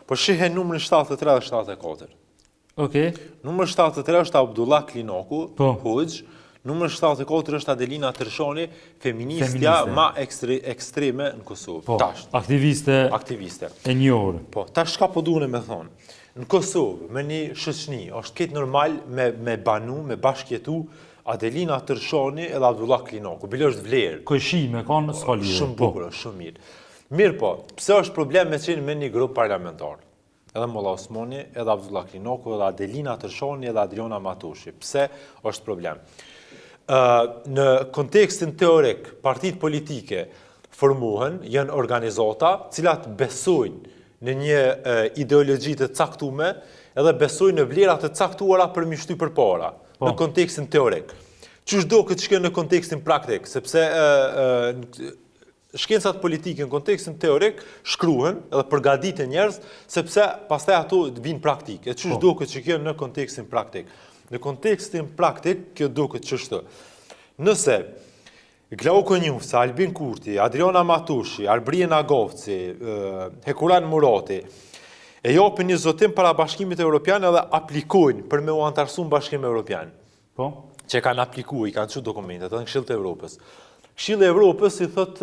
Po shihe numrin 73 dhe 74. Okej. Numri 73 është Abdullah Klinoku, Po. Hoxh. Numri 74 është Adelina Tërshoni, feministja ma ekstreme në Kosovë. Po. Tash. Aktiviste. E njohur. Po, tash ka po duhen me thonë. Në Kosovë, me një shoqëni, është këtë normal me banu, me bashkjetu Adelina Tërshoni edhe Abdullah Klinoku. Bile është vlerë. Kojshime, kanë s'ka lidhje. Shumë bukur, shumë mirë. Mirë po, pse është problem me qenë me një grup parlamentar? Edhe Molla Osmani, edhe Abdullah Klinoku, edhe Adelina Tërshoni, edhe Adriana Matushi. Pse është problem? Në kontekstin teorik, partitë politike formohen, janë organizata, cilat besojnë në një ideologji të caktume, edhe besojnë në vlerat të caktuara për mi shty përpara, në kontekstin teorik. Qysh do këtë shkën në kontekstin praktik, sepse shkencat politike në kontekstin teorik shkruhen edhe përgatiten njerëz, sepse pastaj ato vinë praktik. E qysh do këtë shkën në kontekstin praktik. Në kontekstin praktik, kjo do këtë qështu. Nëse Glauko Njufca, Albin Kurti, Adriana Matushi, Arbrien Agovci, Hekuran Murati, e jopin një zotim para Bashkimit Evropian edhe aplikojnë për me u antarësu në Bashkim Evropian. Po? Që kanë aplikuar, i kanë që dokumentet, edhe në Këshillit të Evropës. Këshilli i Evropës i thot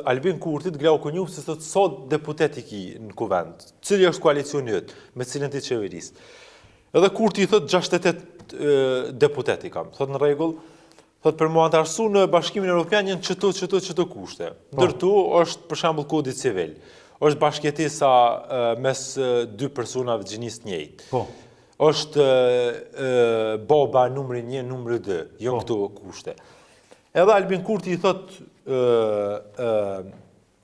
Albin Kurtit, Glauko Njufca, thot sot deputet i ki në kuvend, cili është koalicioni yt, me cilën ti qeveris. Edhe Kurti i thot 68 deputet i kam, thot në rregull, thot për mu antarësu në Bashkimin Evropian janë çto kushte. Ndërtu është për shembull kodi civil, është bashkëtesa mes dy personave gjinisë të njëjtë. Po. Është baba numri 1, numri 2, jo këto kushte. Edhe Albin Kurti i thot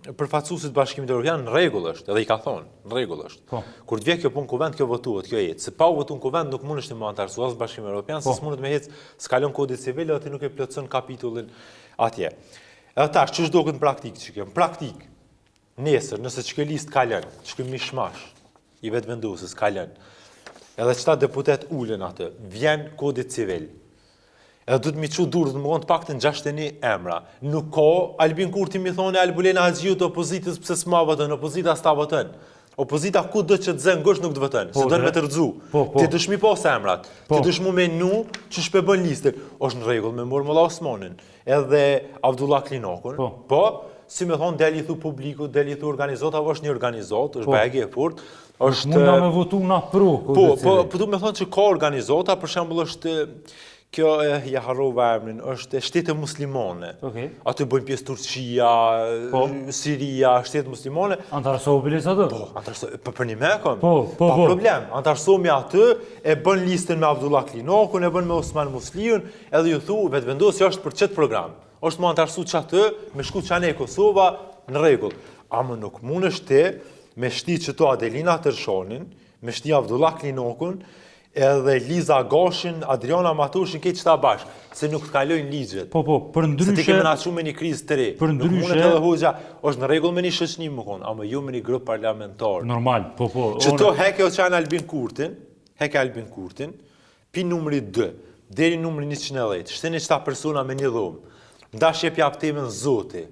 përfaqësuesit Bashkimit Evropian në rregull është, edhe i ka thonë, në rregull është. Po. Kur të vjen kjo punë kuvend, kjo votuhet, kjo jetë. Se pa u votuar në kuvend nuk mundesh të më antarësu as Bashkimin Evropian, se s'mundet me hec skalon kodit civil dhe ti nuk e plotson kapitullin atje. Edhe tash ç'është duket në praktikë ç'kjo? Në praktikë, nesër, nëse ç'kjo listë ka lënë, ç'kjo mishmash i vetëvendosës ka lënë. Edhe çta deputet ulen atë, vjen kodi civil. Edhe du të mi që durë të më të pak të në 61 emra. Nuk ka, Albin Kurti mi thone Albulena Haxhiu të opozitës pëse s'ma vëtën, opozita s'ta vëtën. Opozita ku dhe që të zënë gësh nuk të vëtën, se dënë me të rëdzu. Ti dëshmi pas emrat, ti dëshmu me nu që shpebën listën. Është në regull me mërë Molla Osmanin, edhe Abdullah Klinokun. Po, si me thonë, deli thu publiku, deli thu organizata, është një organizat, është bajegi e fort. Muna me votu na pro. Po, du me thonë që ka organizata, për shembull është kjo ja harrova emrin, është shtete muslimane. Aty bëjnë pjesë Turqia, Siria, shtete muslimane. Antarësohu biles atë? Po, antarësohu, për një mekon. Pa problem. Antarësohu me atë, e bën listën me Abdullah Klinokun, e bën me Osman Musliun, edhe ju thu, vetë vendosi është për qëtë program. Është më antarësu që atë, me shku që anë e Kosova, në rregull. Amë nuk mund është te, me shti që to Adelina Tërshonin, me shti Abdullah Klinokun, edhe Liza Gashin, Adriana Matushin, këtë qëta bashkë, se nuk të kalojnë ligjet. Po, për ndryshe... Se ti kemi nasu me një krizë të re. Për ndryshe... Nuk mundet edhe Hoxha, është në regull me një shëqni më konë, ama ju me një grup parlamentar. Normal, po. Që to heke o qanë Albin Kurtin, pi numri 2, deri numri 110, shteni qëta persona me një dhomë, ndash jep jap temën zoti,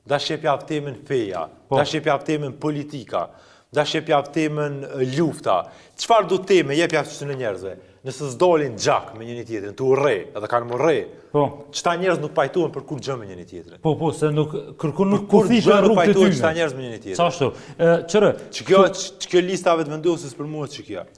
ndash jep jap temën feja, ndash jep jap temën politika, ndash jep jap temën lufta. Çfarë do teme jep jap çështë në njerëzve? Nëse s'dolin gjak me njëri tjetrin, tu urre, edhe kanë morrë. Po. Çta njerëz nuk pajtohen për kur gjë me njëri tjetrin. Po, se nuk kërkon nuk kufitë rrugë të tyre. Çta njerëz me njëri tjetrin. Çashtu. Çrë. Kjo lista vetëvendosës për mua ç'kjo.